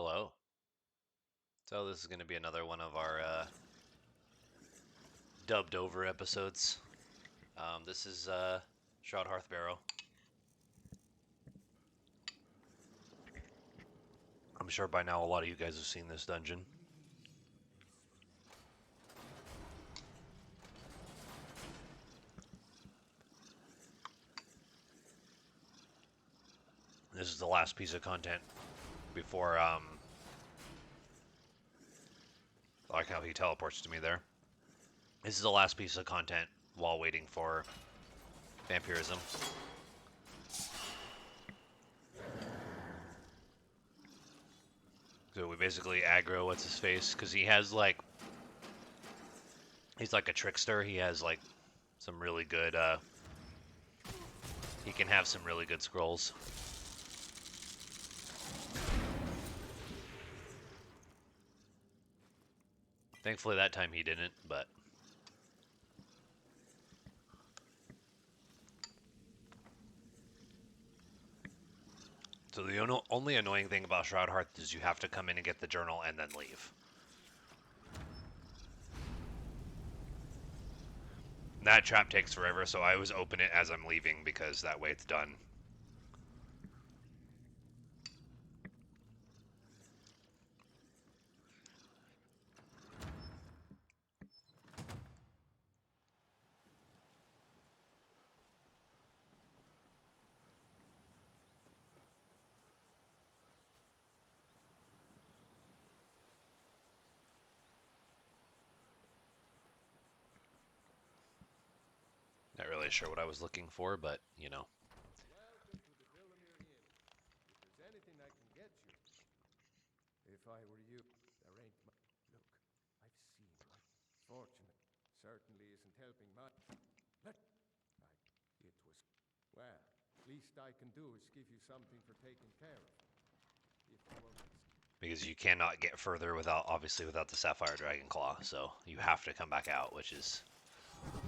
Hello. So this is going to be another one of our dubbed over episodes. This is Shroud Hearth Barrow. I'm sure by now a lot of you guys have seen this dungeon. This is the last piece of content before I like how he teleports to me there. This is the last piece of content while waiting for Vampirism. So we basically aggro what's his face because he has he's like a trickster. He has like some really good he can have some really good scrolls. Thankfully that time he didn't, but so the only annoying thing about Shroud Hearth is you have to come in and get the journal and then leave. That trap takes forever, so I always open it as I'm leaving because that way it's done. Not really sure what I was looking for, but, you know. Welcome to the Villamere Inn. If there's anything I can get you. If I were you, there ain't much. Look, I've seen what fortunate certainly isn't helping much. It was. Well, least I can do is give you something for taking care of. If you won't. Because you cannot get further obviously without the Sapphire Dragon Claw, so you have to come back out, which is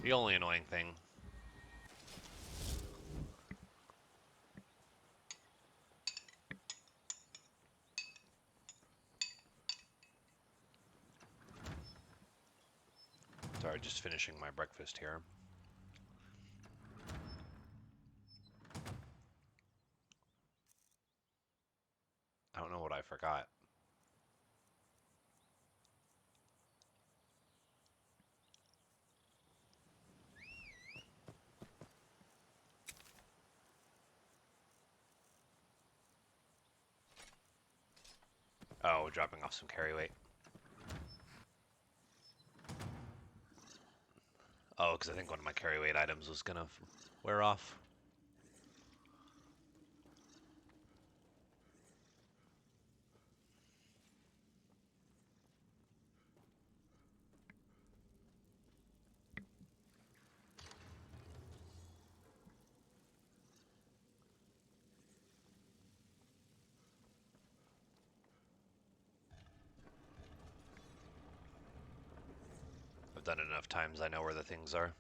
the only annoying thing. Sorry, just finishing my breakfast here. I don't know what I forgot. Oh, dropping off some carry weight. Oh, because I think one of my carry weight items was gonna wear off. I've done it enough times, I know where the things are.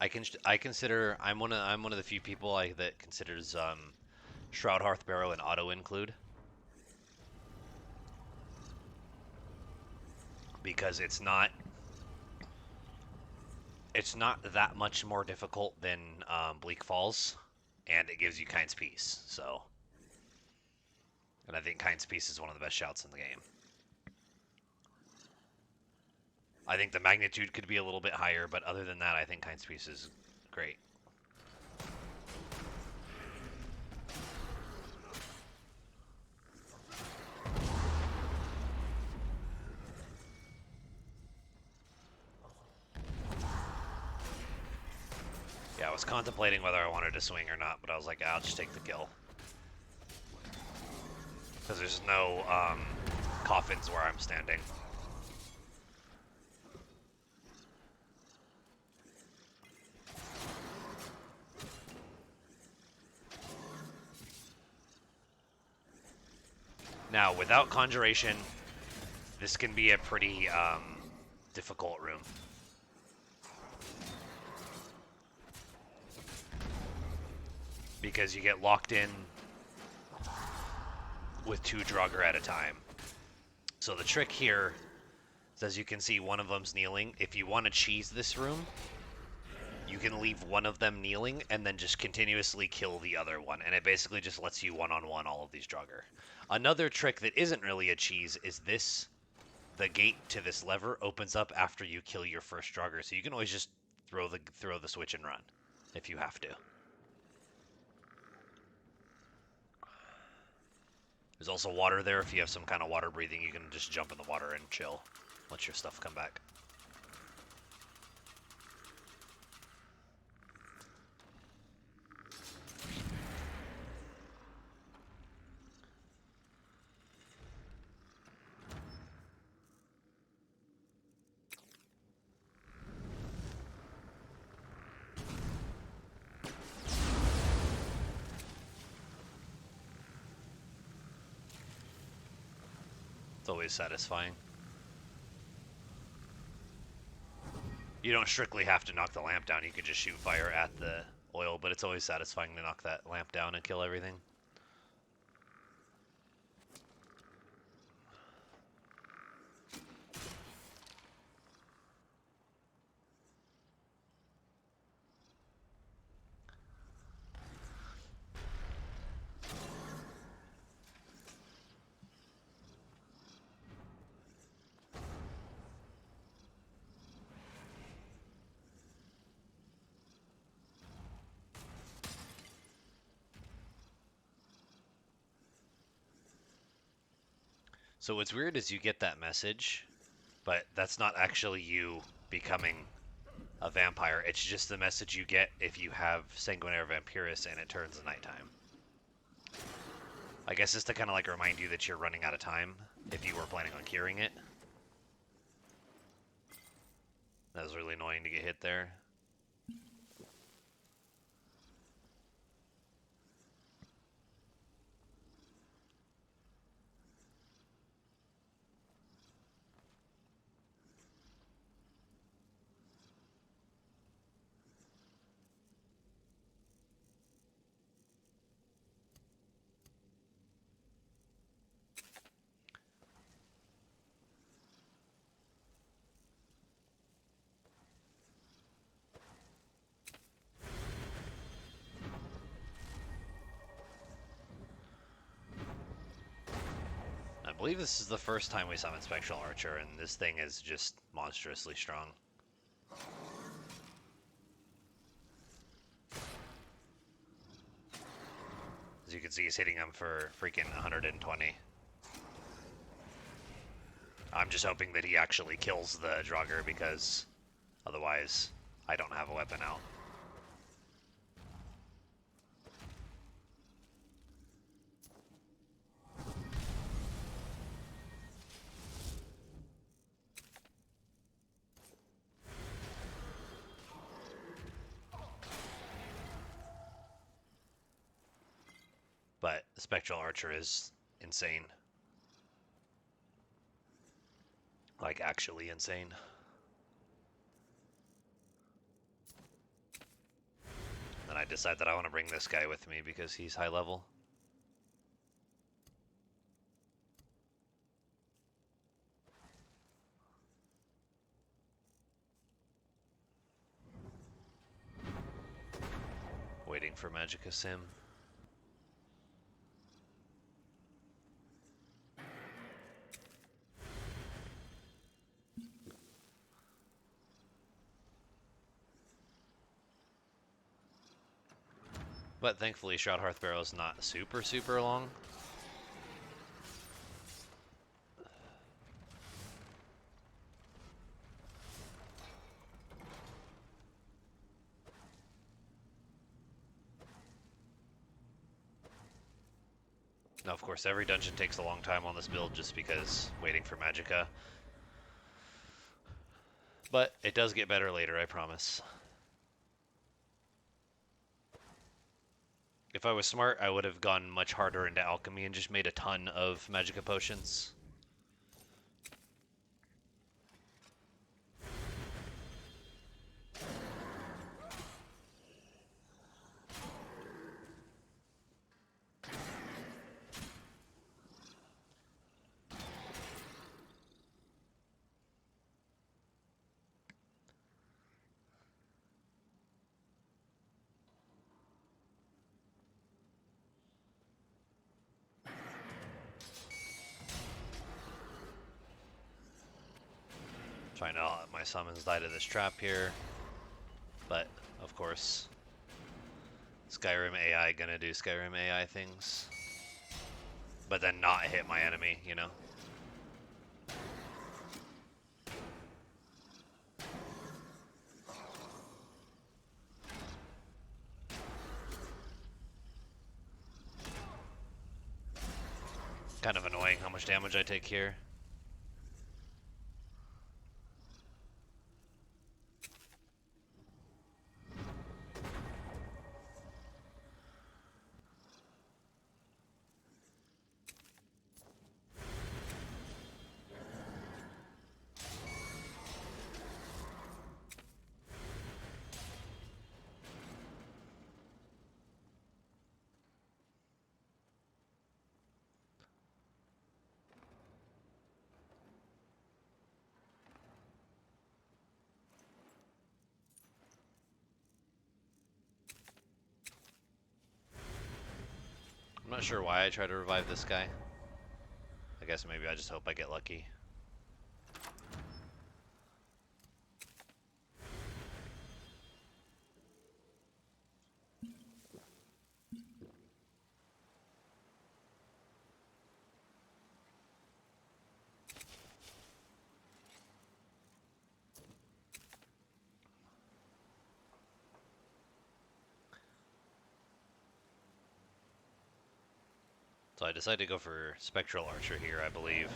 I consider I'm one of the few people that considers Shroud Hearth Barrow an auto include because it's not that much more difficult than Bleak Falls, and it gives you Kyne's Peace. So, and I think Kyne's Peace is one of the best shouts in the game. I think the magnitude could be a little bit higher, but other than that, I think Kyne's Peace is great. Yeah, I was contemplating whether I wanted to swing or not, but I was like, I'll just take the kill. Because there's no coffins where I'm standing. Now, without Conjuration, this can be a pretty difficult room. Because you get locked in with 2 Draugr at a time. So the trick here is, as you can see, one of them's kneeling. If you want to cheese this room, you can leave one of them kneeling and then just continuously kill the other one, and it basically just lets you one-on-one all of these Draugr. Another trick that isn't really a cheese is this. The gate to this lever opens up after you kill your first Draugr, so you can always just throw the switch and run if you have to. There's also water there. If you have some kind of water breathing, you can just jump in the water and chill. Let your stuff come back. It's always satisfying. You don't strictly have to knock the lamp down. You can just shoot fire at the oil, but it's always satisfying to knock that lamp down and kill everything. So what's weird is you get that message, but that's not actually you becoming a vampire. It's just the message you get if you have Sanguinaire Vampiris and it turns nighttime. I guess it's to kind of like remind you that you're running out of time if you were planning on curing it. That was really annoying to get hit there. I believe this is the first time we summon Spectral Archer, and this thing is just monstrously strong. As you can see, he's hitting him for freaking 120. I'm just hoping that he actually kills the Draugr, because otherwise I don't have a weapon out. But the Spectral Archer is insane. Like, actually insane. And I decide that I want to bring this guy with me because he's high level. Waiting for Magicka Sim. But thankfully, Shroud Hearth Barrow is not super long. Now, of course, every dungeon takes a long time on this build just because waiting for Magicka. But it does get better later, I promise. If I was smart, I would have gone much harder into alchemy and just made a ton of Magicka potions. find out my summons die to this trap here. But, of course, Skyrim AI gonna do Skyrim AI things. But then not hit my enemy, you know? Kind of annoying how much damage I take here. I'm not sure why I try to revive this guy. I guess maybe I just hope I get lucky. So I decided to go for Spectral Archer here, I believe.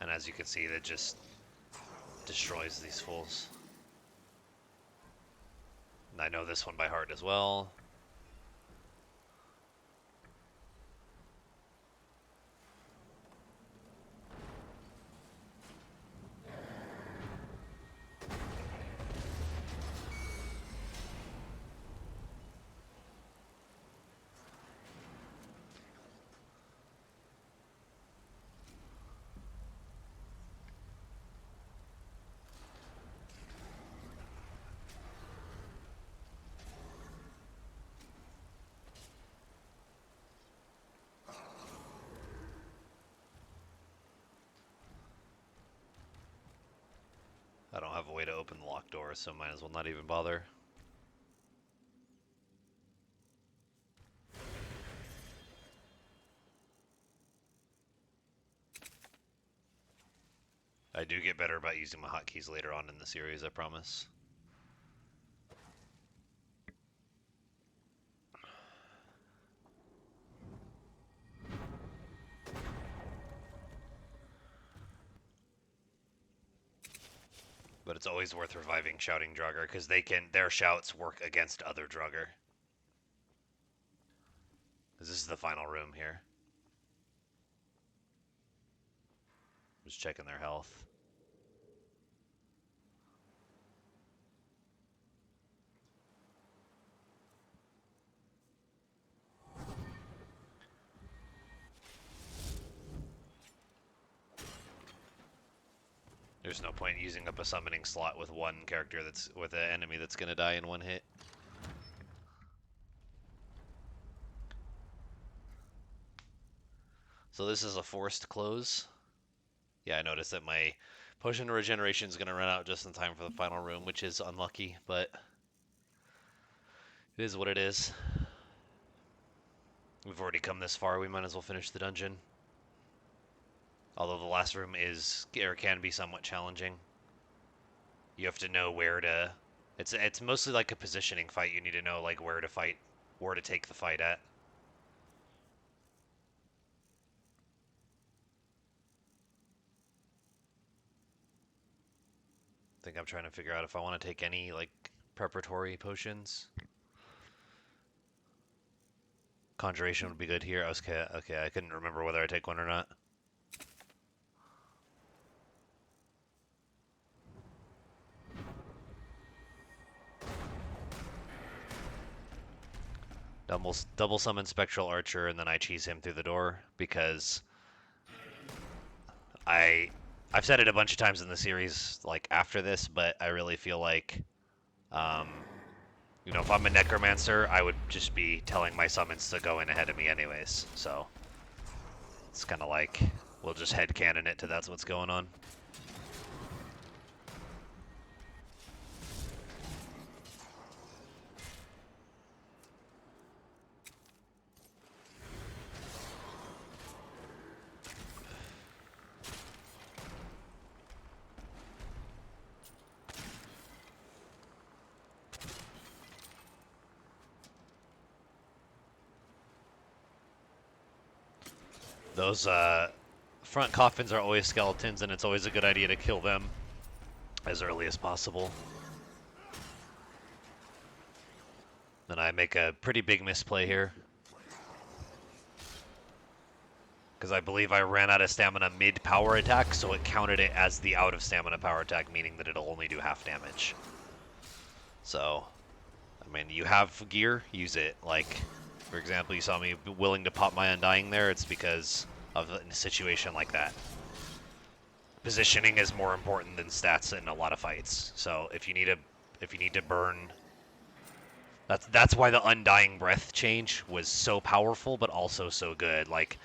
And as you can see, that just destroys these fools. And I know this one by heart as well. I don't have a way to open the locked door, so might as well not even bother. I do get better about using my hotkeys later on in the series, I promise. But it's always worth reviving Shouting Draugr, because their shouts work against other Draugr. This is the final room here. Just checking their health. There's no point using up a summoning slot with one character with an enemy that's gonna die in one hit. So this is a forced close. Yeah, I noticed that my potion regeneration is gonna run out just in time for the final room, which is unlucky, but it is what it is. We've already come this far, we might as well finish the dungeon. Although the last room can be somewhat challenging. You have to know where to... It's mostly like a positioning fight. You need to know like where to fight, where to take the fight at. I think I'm trying to figure out if I want to take any like preparatory potions. Conjuration would be good here. Okay, I couldn't remember whether I take one or not. Double summon Spectral Archer, and then I cheese him through the door because I I've said it a bunch of times in the series, like after this, but I really feel like, um, if I'm a necromancer, I would just be telling my summons to go in ahead of me anyways. So it's kind of like we'll just headcanon it to that's what's going on. Those front coffins are always skeletons, and it's always a good idea to kill them as early as possible. Then I make a pretty big misplay here, because I believe I ran out of stamina mid-power attack, so it counted it as the out-of-stamina power attack, meaning that it'll only do half damage. So, I mean, you have gear, use it. Like, for example, you saw me willing to pop my Undying there, it's because of a situation like that. Positioning is more important than stats in a lot of fights. So if you need to burn, that's why the Undying Breath change was so powerful, but also so good. Like,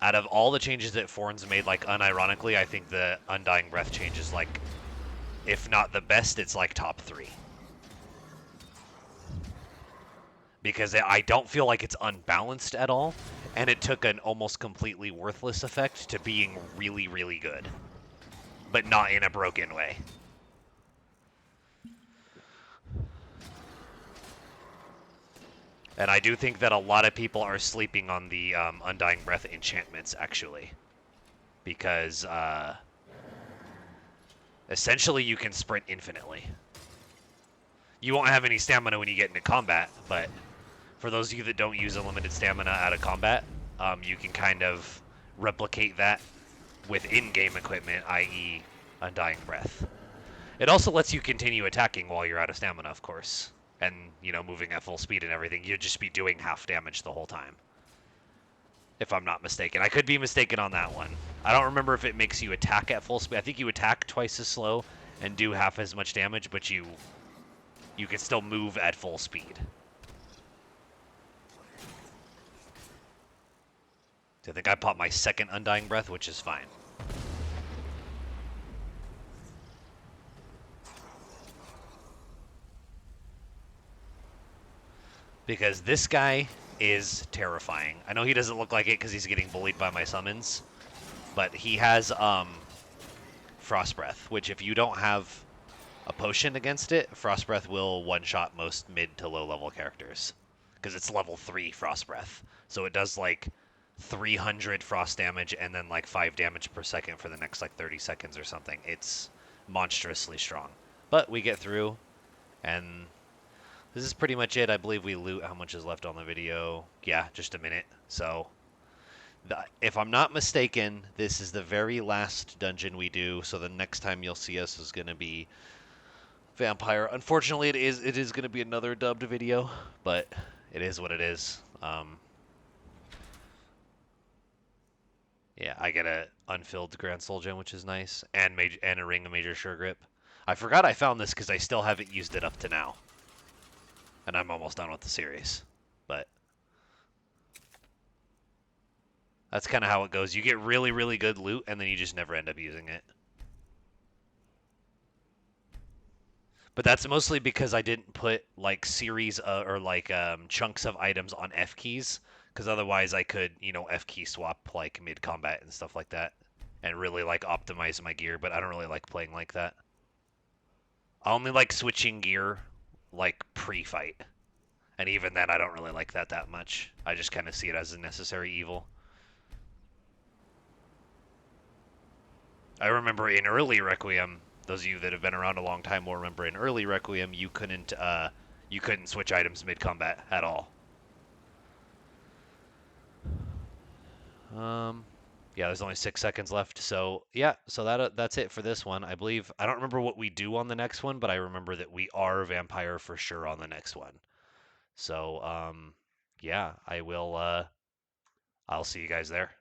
out of all the changes that Forn's made, like, unironically, I think the Undying Breath change is, like, if not the best, it's like top 3. Because I don't feel like it's unbalanced at all, and it took an almost completely worthless effect to being really, really good. But not in a broken way. And I do think that a lot of people are sleeping on the Undying Breath enchantments, actually. Because, essentially you can sprint infinitely. You won't have any stamina when you get into combat, but for those of you that don't use unlimited stamina out of combat, you can kind of replicate that with in-game equipment, i.e. Undying Breath. It also lets you continue attacking while you're out of stamina, of course. And, moving at full speed and everything. You'd just be doing half damage the whole time. If I'm not mistaken. I could be mistaken on that one. I don't remember if it makes you attack at full speed. I think you attack twice as slow and do half as much damage, but you can still move at full speed. So I think I popped my second Undying Breath, which is fine. Because this guy is terrifying. I know he doesn't look like it because he's getting bullied by my summons, but he has Frost Breath, which if you don't have a potion against it, Frost Breath will one-shot most mid to low-level characters. Because it's level 3 Frost Breath. So it does like 300 frost damage and then like 5 damage per second for the next like 30 seconds or something. It's monstrously strong. But we get through, and this is pretty much it. I believe we loot. How much is left on the video? Yeah, just a minute. So, if I'm not mistaken, this is the very last dungeon we do. So the next time you'll see us is going to be Vampire. Unfortunately, it is going to be another dubbed video, but it is what it is. Yeah, I get a unfilled Grand Soul Gem, which is nice, and a Ring of Major Sure Grip. I forgot I found this because I still haven't used it up to now. And I'm almost done with the series. But that's kind of how it goes. You get really, really good loot, and then you just never end up using it. But that's mostly because I didn't put like series or like chunks of items on F keys, because otherwise I could, F key swap like mid combat and stuff like that, and really like optimize my gear. But I don't really like playing like that. I only like switching gear like pre-fight. And even then, I don't really like that much. I just kind of see it as a necessary evil. I remember in early Requiem, those of you that have been around a long time will remember in early Requiem, you couldn't switch items mid-combat at all. Yeah, there's only 6 seconds left. So yeah, so that's it for this one. I believe I don't remember what we do on the next one, but I remember that we are Vampire for sure on the next one. So yeah, I'll see you guys there.